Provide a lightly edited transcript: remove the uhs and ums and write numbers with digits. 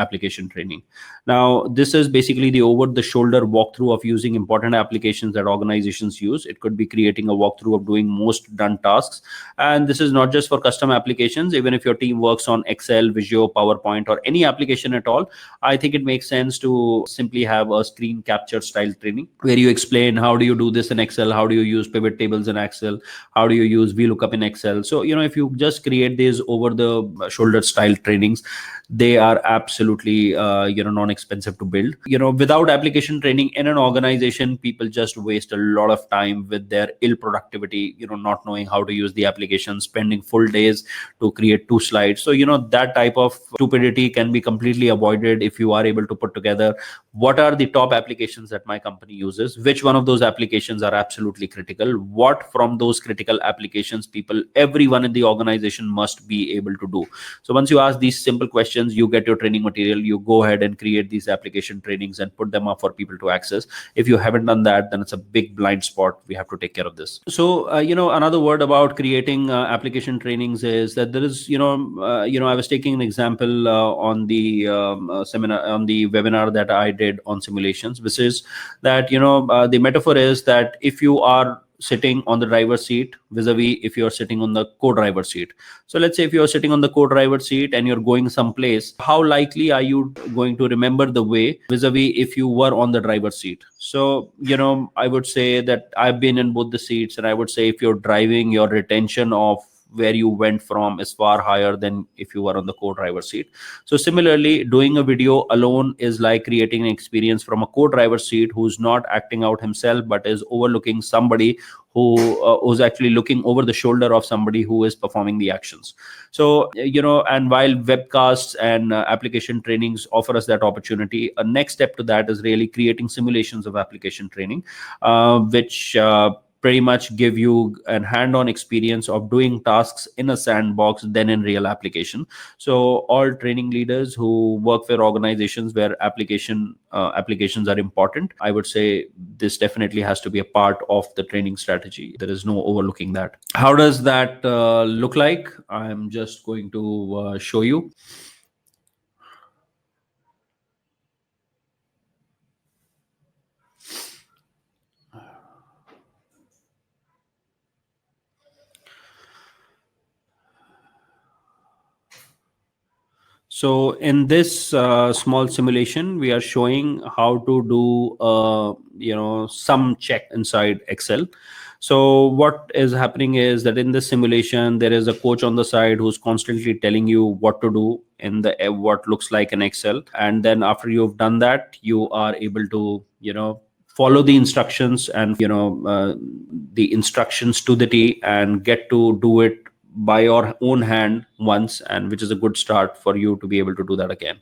application training. Now, this is basically the over-the-shoulder walkthrough of using important applications that organizations use. It could be creating a walkthrough of doing most done tasks. And this is not just for custom applications. Even if your team works on Excel, Visio, PowerPoint, or any application at all, I think it makes sense to simply have a screen capture style training where you explain how do you do this in Excel, how do you use pivot tables in Excel, how do you use VLOOKUP in Excel. So, if you just create these over the shoulder style trainings, they are absolutely non-expensive to build. Without application training in an organization, people just waste a lot of time with their ill productivity, not knowing how to use the application, spending full days to create 2 slides. So that type of stupidity can be completely avoided if you are able to put together what are the top applications that my company uses, which one of those applications are absolutely critical, what from those critical applications everyone in the organization must be able to do. So once you ask these simple questions, you get your training material, you go ahead and create these application trainings and put them up for people to access. If you haven't done that, then it's a big blind spot. We have to take care of this. So, another word about creating application trainings is that there is, I was taking an example on the seminar, on the webinar that I did on simulations, which is that, the metaphor is that if you are sitting on the driver's seat vis-a-vis if you're sitting on the co-driver seat. So let's say if you're sitting on the co-driver seat and you're going someplace, how likely are you going to remember the way vis-a-vis if you were on the driver's seat? So, I would say that I've been in both the seats, and I would say if you're driving, your retention of where you went from is far higher than if you were on the co-driver seat. So similarly, doing a video alone is like creating an experience from a co-driver seat who's not acting out himself, but is overlooking somebody who's actually looking over the shoulder of somebody who is performing the actions. So, and while webcasts and application trainings offer us that opportunity, a next step to that is really creating simulations of application training, which pretty much give you a hand-on experience of doing tasks in a sandbox than in real application. So all training leaders who work for organizations where applications are important, I would say this definitely has to be a part of the training strategy. There is no overlooking that. How does that look like? I'm just going to show you. So in this small simulation, we are showing how to do sum check inside Excel. So what is happening is that in this simulation, there is a coach on the side who's constantly telling you what to do in the what looks like an Excel. And then after you've done that, you are able to follow the instructions and the instructions to the T and get to do it by your own hand once, and which is a good start for you to be able to do that again.